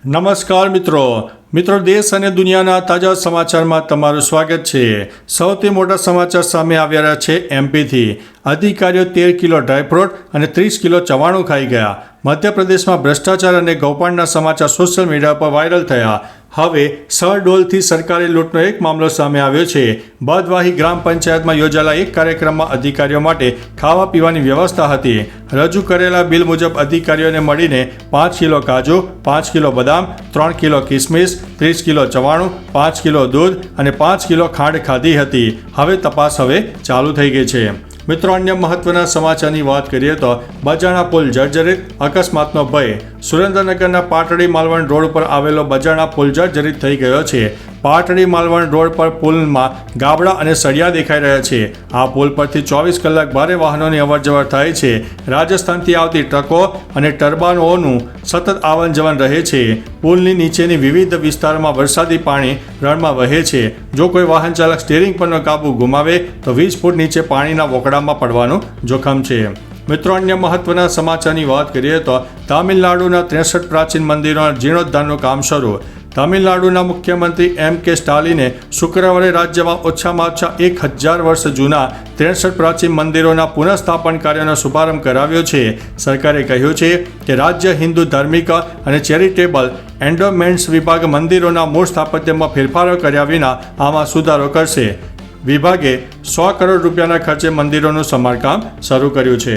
નમસ્કાર મિત્રો દેશ અને દુનિયાના તાજા સમાચારમાં તમારું સ્વાગત છે। સૌથી મોટા સમાચાર સામે આવ્યા રહ્યા છે એમપીથી। અધિકારીઓ 13 કિલો ડ્રાયફ્રૂટ અને 30 કિલો ચવાણું ખાઈ ગયા। મધ્યપ્રદેશમાં ભ્રષ્ટાચાર અને ગૌપાળના સમાચાર સોશિયલ મીડિયા પર વાયરલ થયા। હવે શહડોલથી સરકારી લૂંટનો એક મામલો સામે આવ્યો છે। બદવાહી ગ્રામ પંચાયતમાં યોજાયેલા એક કાર્યક્રમમાં અધિકારીઓ માટે ખાવા પીવાની વ્યવસ્થા હતી। રજૂ કરેલા બિલ મુજબ અધિકારીઓને મળીને 5 કિલો કાજુ, 5 કિલો બદામ, 3 કિલો કિસમિસ, 30 કિલો ચવાણું, 5 કિલો દૂધ અને 5 કિલો ખાંડ ખાધી હતી। હવે તપાસ ચાલુ થઈ ગઈ છે। મિત્રો, અન્ય મહત્વના સમાચારની વાત કરીએ તો બજાણા પુલ જર્જરિત, અકસ્માતનો ભય। સુરેન્દ્રનગરના પાટડી માલવણ રોડ પર આવેલો બજાણા પુલ જર્જરિત થઈ ગયો છે। પાટડી માલવણ રોડ પર પુલમાં ગાબડા અને સળિયા દેખાઈ રહ્યા છે। આ પુલ પરથી 24 કલાક ભારે વાહનોની અવરજવર થાય છે। રાજસ્થાનથી આવતી ટ્રકો અને ટર્બાનોનું સતત આવન જવન રહે છે। પુલની નીચેની વિવિધ વિસ્તારોમાં વરસાદી પાણી રણમાં વહે છે। જો કોઈ વાહન ચાલક સ્ટીયરિંગ પરનો કાબુ ગુમાવે તો 20 ફૂટ નીચે પાણીના વોકડામાં પડવાનું જોખમ છે। મિત્રો, અન્ય મહત્વના સમાચારની વાત કરીએ તો તામિલનાડુના 63 પ્રાચીન મંદિરોના જીર્ણોદ્ધારનું કામ શરૂ। તામિલનાડુના મુખ્યમંત્રી એમ.કે. સ્ટાલિને શુક્રવારે રાજ્યમાં ઓછામાં ઓછા 1000 વર્ષ જૂના 63 પ્રાચીન મંદિરોના પુનઃસ્થાપન કાર્યનો શુભારંભ કરાવ્યો છે। સરકારે કહ્યું છે કે રાજ્ય હિન્દુ ધાર્મિક અને ચેરિટેબલ એન્ડોમેન્ટ્સ વિભાગ મંદિરોના મૂળ સ્થાપત્યમાં ફેરફારો કર્યા વિના આમાં સુધારો કરશે। વિભાગે 100 કરોડ રૂપિયાના ખર્ચે મંદિરોનું સમારકામ શરૂ કર્યું છે।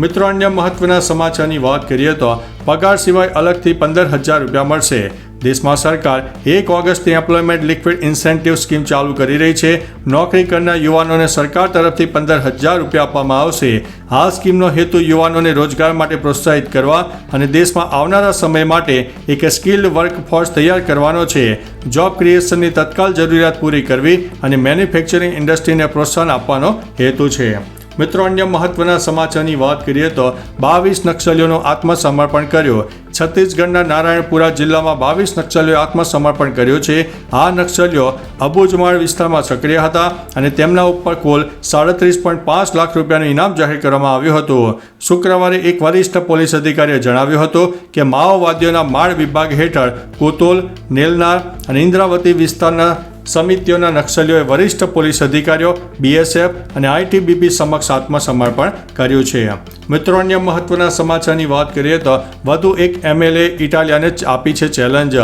મિત્રો, અન્ય મહત્વના સમાચારની વાત કરીએ તો પગાર સિવાય અલગથી 15,000 રૂપિયા મળશે। દેશમાં સરકાર 1 ઓગસ્ટથી એમ્પ્લોયમેન્ટ લિક્વિડ ઇન્સેન્ટિવ સ્કીમ ચાલુ કરી રહી છે। નોકરી કરનાર યુવાનોને સરકાર તરફથી 15,000 રૂપિયા આપવામાં આવશે। આ સ્કીમનો હેતુ યુવાનોને રોજગાર માટે પ્રોત્સાહિત કરવા અને દેશમાં આવનારા સમય માટે એક સ્કિલ્ડ વર્કફોર્સ તૈયાર કરવાનો છે। જોબ ક્રિએશનની તત્કાલ જરૂરિયાત પૂરી કરવી અને મેન્યુફેક્ચરિંગ ઇન્ડસ્ટ્રીને પ્રોત્સાહન આપવાનો હેતુ છે। મિત્રો, અન્ય મહત્વના સમાચારની વાત કરીએ તો 22 નક્સલીઓનું આત્મસમર્પણ કર્યું। છત્તીસગઢના નારાયણપુરા જિલ્લામાં 22 નક્સલીઓએ આત્મસમર્પણ કર્યું છે। આ નક્સલીઓ અબુજમાળ વિસ્તારમાં સક્રિય હતા અને તેમના ઉપર કુલ 37.5 લાખ રૂપિયાનું ઇનામ જાહેર કરવામાં આવ્યું હતું। શુક્રવારે એક વરિષ્ઠ પોલીસ અધિકારીએ જણાવ્યું હતું કે માઓવાદીઓના માળ વિભાગ હેઠળ કુતુલ, નેલનાર અને ઇન્દ્રાવતી વિસ્તારના સમિતિઓના નક્સલીઓએ વરિષ્ઠ પોલીસ અધિકારીઓ, બીએસએફ અને આઈટીબીપી સમક્ષ આત્મસમર્પણ કર્યું છે। મિત્રો, અન્ય મહત્વના સમાચારની વાત કરીએ તો વધુ એક એમએલએ ઇટાલિયાને આપી છે ચેલેન્જ।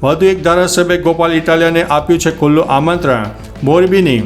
વધુ એક ધારાસભ્ય ગોપાલ ઇટાલિયાને આપ્યું છે ખુલ્લું આમંત્રણ। મોરબીની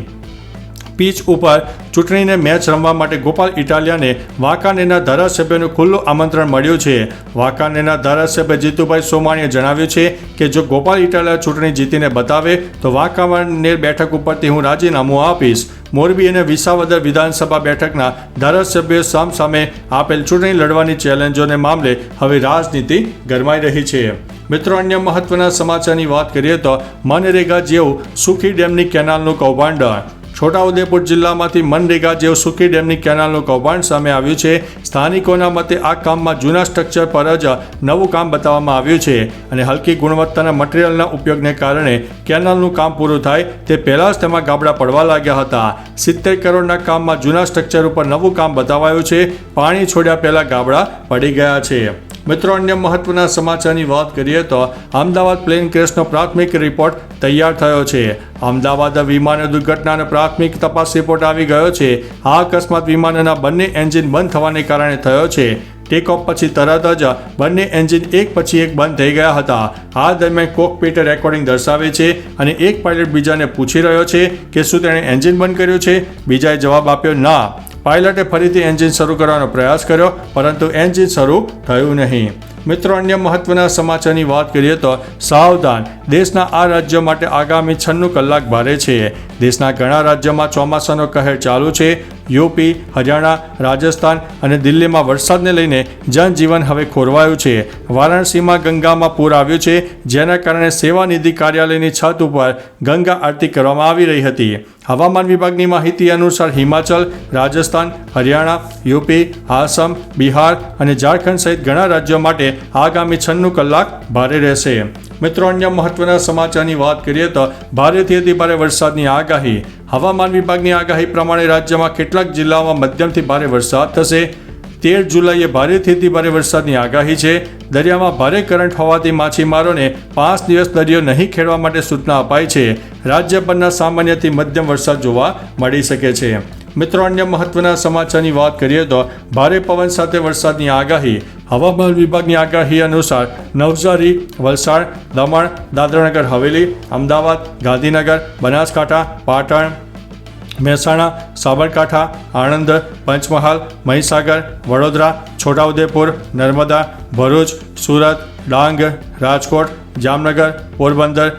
પીચ ઉપર ચૂંટણીને મેચ રમવા માટે ગોપાલ ઇટાલિયાને વાંકાનેરના ધારાસભ્યનું ખુલ્લું આમંત્રણ મળ્યું છે। વાંકાનેરના ધારાસભ્ય જીતુભાઈ સોમાણીએ જણાવ્યું છે કે જો ગોપાલ ઇટાલિયા ચૂંટણી જીતીને બતાવે તો વાંકાનેર બેઠક ઉપરથી હું રાજીનામું આપીશ। મોરબી અને વિસાવદર વિધાનસભા બેઠકના ધારાસભ્યોએ સામસામે આપેલ ચૂંટણી લડવાની ચેલેન્જોને મામલે હવે રાજનીતિ ગરમાઈ રહી છે। મિત્રો, અન્ય મહત્વના સમાચારની વાત કરીએ તો મનરેગા જેવું સુખી ડેમની કેનાલનું કૌભાંડ। છોટાઉદેપુર જિલ્લામાંથી મનરેગા જેવું સુખી ડેમની કેનાલનું કૌભાંડ સામે આવ્યું છે। સ્થાનિકોના મતે આ કામમાં જૂના સ્ટ્રક્ચર પર જ નવું કામ બતાવવામાં આવ્યું છે અને હલકી ગુણવત્તાના મટીરીયલના ઉપયોગને કારણે કેનાલનું કામ પૂરું થાય તે પહેલાં જ તેમાં ગાબડા પડવા લાગ્યા હતા। 70 કરોડના કામમાં જૂના સ્ટ્રક્ચર ઉપર નવું કામ બતાવાયું છે। પાણી છોડ્યા પહેલાં ગાબડા પડી ગયા છે। મિત્રો, અન્ય મહત્વના સમાચારની વાત કરીએ તો અમદાવાદ પ્લેન ક્રેશનો પ્રાથમિક રિપોર્ટ તૈયાર થયો છે। અમદાવાદ વિમાન દુર્ઘટનાનો પ્રાથમિક તપાસ રિપોર્ટ આવી ગયો છે। આ અકસ્માત વિમાનના બંને એન્જિન બંધ થવાને કારણે થયો છે। ટેકઓફ પછી તરત જ બંને એન્જિન એક પછી એક બંધ થઈ ગયા હતા। આ દરમિયાન કોકપીટ રેકોર્ડિંગ દર્શાવે છે અને એક પાયલટ બીજાને પૂછી રહ્યો છે કે શું તેણે એન્જિન બંધ કર્યું છે। બીજાએ જવાબ આપ્યો ના। પાયલટે ફરીથી એન્જિન શરૂ કરવાનો પ્રયાસ કર્યો પરંતુ એન્જિન શરૂ થયું નહીં। મિત્રો, અન્ય મહત્વના સમાચારની વાત કરીએ તો સાવધાન, દેશના આ રાજ્યો માટે આગામી 96 કલાક ભારે છે। દેશના ઘણા રાજ્યોમાં ચોમાસાનો કહેર ચાલુ છે। યુપી, હરિયાણા, રાજસ્થાન અને દિલ્હીમાં વરસાદને લઈને જનજીવન હવે ખોરવાયું છે। વારાણસીમાં ગંગામાં પૂર આવ્યું છે, જેના કારણે સેવાનિધિ કાર્યાલયની છત ઉપર ગંગા આરતી કરવામાં આવી રહી હતી। હવામાન વિભાગની માહિતી અનુસાર હિમાચલ, રાજસ્થાન, હરિયાણા, યુપી, આસામ, બિહાર અને ઝારખંડ સહિત ઘણા રાજ્યો માટે આગામી 96 કલાક ભારે રહેશે। મિત્રો, અન્ય મહત્વના સમાચારની વાત કરીએ તો ભારેથી અતિભારે વરસાદની આગાહી। હવામાન વિભાગની આગાહી પ્રમાણે રાજ્યમાં કેટલાક જિલ્લાઓમાં મધ્યમથી ભારે વરસાદ થશે। 13 જુલાઈએ ભારેથી અતિ ભારે વરસાદની આગાહી છે. દરિયામાં ભારે કરંટ હોવાથી માછીમારોને 5 દિવસ દરિયો નહીં ખેડવા માટે સૂચના અપાઈ છે. રાજ્યભરના સામાન્યથી મધ્યમ વરસાદ જોવા મળી શકે છે. મિત્રો, અન્ય મહત્વના સમાચારની વાત કરીએ તો ભારે પવન સાથે વરસાદની આગાહી. હવામાન વિભાગની આગાહી અનુસાર નવસારી, વલસાડ, દમણ, દાદરાનગર હવેલી, અમદાવાદ, ગાંધીનગર, બનાસકાંઠા, પાટણ, મહેસાણા, સાબરકાંઠા, આણંદ, પંચમહાલ, મહીસાગર, વડોદરા, છોટાઉદેપુર, નર્મદા, ભરૂચ, સુરત, ડાંગ, રાજકોટ, જામનગર, પોરબંદર,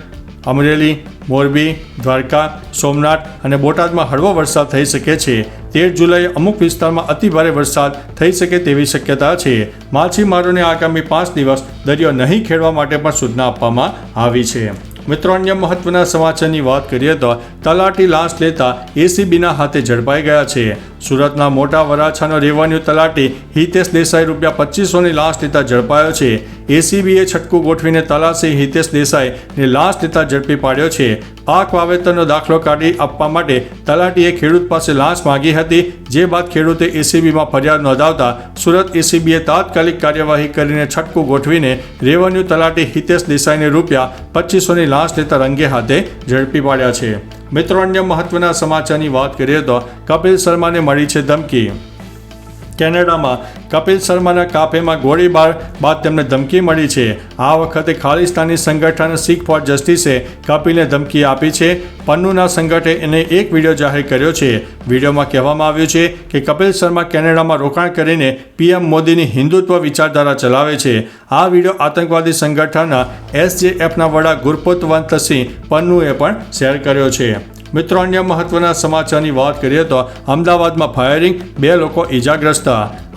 અમરેલી, મોરબી, દ્વારકા, સોમનાથ અને બોટાદમાં હળવો વરસાદ થઈ શકે છે. 13 જુલાઈએ અમુક વિસ્તારમાં અતિભારે વરસાદ થઈ શકે તેવી શક્યતા છે. માછીમારોને આગામી 5 દિવસ દરિયો નહીં ખેડવા માટે પણ સૂચના આપવામાં આવી છે. મિત્રો, અન્ય મહત્વના સમાચારની વાત કરીએ તો તલાટી લાંચ લેતા એસીબીના હાથે ઝડપાઈ ગયા છે. સુરતના મોટા વરાછાનો રેવન્યુ તલાટી હિતેશ દેસાઈ ₹2500ની લાંચ લેતા ઝડપાયો છે. એસીબીએ છટકું ગોઠવીને તલાટી હિતેશ દેસાઈને લાંચ લેતા ઝડપી પાડ્યો છે. પાક વાવેતરનો દાખલો કાઢી આપવા માટે તલાટીએ ખેડૂત પાસે લાંચ માંગી હતી, જે બાદ ખેડૂતે એસીબીમાં ફરિયાદ નોંધાવતા સુરત એસીબીએ તાત્કાલિક કાર્યવાહી કરીને છટકું ગોઠવીને રેવન્યુ તલાટી હિતેશ દેસાઈને ₹2500ની લાંચ લેતા રંગે હાથે ઝડપી પાડ્યા છે. મિત્રો, અન્ય મહત્વના સમાચારની વાત કરીએ તો કપિલ શર્માને મળી છે ધમકી. કેનેડામાં કપિલ શર્માના કાફેમાં ગોળીબાર બાદ તેમને ધમકી મળી છે. આ વખતે ખાલિસ્તાની સંગઠન સિખ ફોર જસ્ટિસે કપિલને ધમકી આપી છે. પન્નુના સંગઠને એક વિડીયો જાહેર કર્યો છે. વિડીયોમાં કહેવામાં આવ્યું છે કે કપિલ શર્મા કેનેડામાં રોકાણ કરીને પીએમ મોદીની હિન્દુત્વ વિચારધારા ચલાવે છે. આ વિડીયો આતંકવાદી સંગઠન SJFના વડા ગુરપ્રતવંતસિંહ પન્નુએ પણ શેર કર્યો છે. મિત્રો, અન્ય મહત્વના સમાચારની વાત કરીએ તો અમદાવાદમાં ફાયરિંગ, 2 લોકો ઈજાગ્રસ્ત.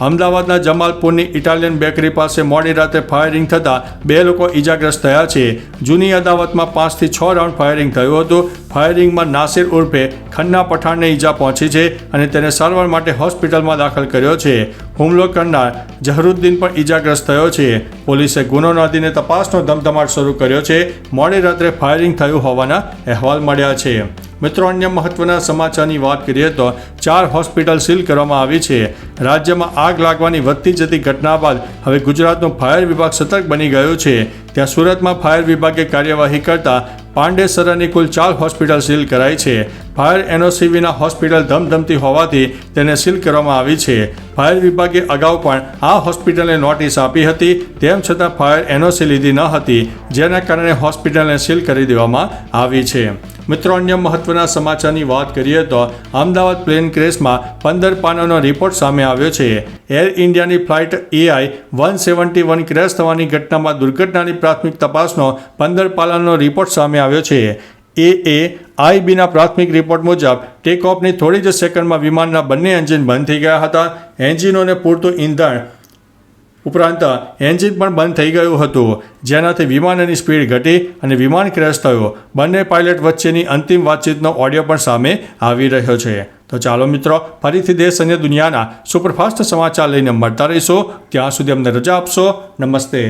અમદાવાદના જમાલપુરની ઇટાલિયન બેકરી પાસે મોડી રાતે ફાયરિંગ થતાં 2 લોકો ઈજાગ્રસ્ત થયા છે. જૂની અદાવતમાં 5 થી 6 રાઉન્ડ ફાયરિંગ થયું હતું. ફાયરિંગમાં નાસિર ઉર્ફે ખન્ના પઠાણને ઈજા પહોંચી છે અને તેને સારવાર માટે હોસ્પિટલમાં દાખલ કર્યો છે. હુમલો કરનાર ઝહરુદ્દીન પણ ઈજાગ્રસ્ત થયો છે. પોલીસે ગુનો નોંધીને તપાસનો ધમધમાટ શરૂ કર્યો છે. મોડી રાત્રે ફાયરિંગ થયું હોવાના અહેવાલ મળ્યા છે. મિત્રો, અન્ય મહત્વના સમાચારની વાત કરીએ તો 4 હોસ્પિટલ સીલ કરવામાં આવી છે. રાજ્યમાં આગ લાગવાની વધતી જતી ઘટના બાદ હવે ગુજરાતનું ફાયર વિભાગ સતર્ક બની ગયું છે. ત્યાં સુરતમાં ફાયર વિભાગે કાર્યવાહી કરતા પાંડેસરાની કુલ 4 હોસ્પિટલ સીલ કરાઈ છે. ફાયર એનઓસી વિના હોસ્પિટલ ધમધમતી હોવાથી તેને સીલ કરવામાં આવી છે. ફાયર વિભાગે અગાઉ પણ આ હોસ્પિટલને નોટિસ આપી હતી, તેમ છતાં ફાયર એનઓસી લીધી ન હતી, જેના કારણે હોસ્પિટલને સીલ કરી દેવામાં આવી છે. મિત્રો, અન્ય મહત્વના સમાચારની વાત કરીએ તો અમદાવાદ પ્લેન ક્રેશમાં 15 પાનાનો રિપોર્ટ સામે આવ્યો છે. એર ઇન્ડિયાની ફ્લાઇટ AI-171 ક્રેશ થવાની ઘટનામાં દુર્ઘટનાની પ્રાથમિક તપાસનો 15 પાનાનો રિપોર્ટ સામે આવ્યો છે. AAIBના પ્રાથમિક રિપોર્ટ મુજબ ટેકઓફની થોડી જ સેકન્ડમાં વિમાનના બંને એન્જિન બંધ થઈ ગયા હતા. એન્જિનોને પૂરતું ઈંધણ ઉપરાંત એન્જિન પણ બંધ થઈ ગયું હતું, જેનાથી વિમાનની સ્પીડ ઘટી અને વિમાન ક્રેશ થયો. બંને પાયલટ વચ્ચેની અંતિમ વાતચીતનો ઓડિયો પણ સામે આવી રહ્યો છે. તો ચાલો મિત્રો, ફરીથી દેશ અને દુનિયાના સુપરફાસ્ટ સમાચાર લઈને મળતા રહીશું. ત્યાં સુધી અમને રજા આપશો. નમસ્તે.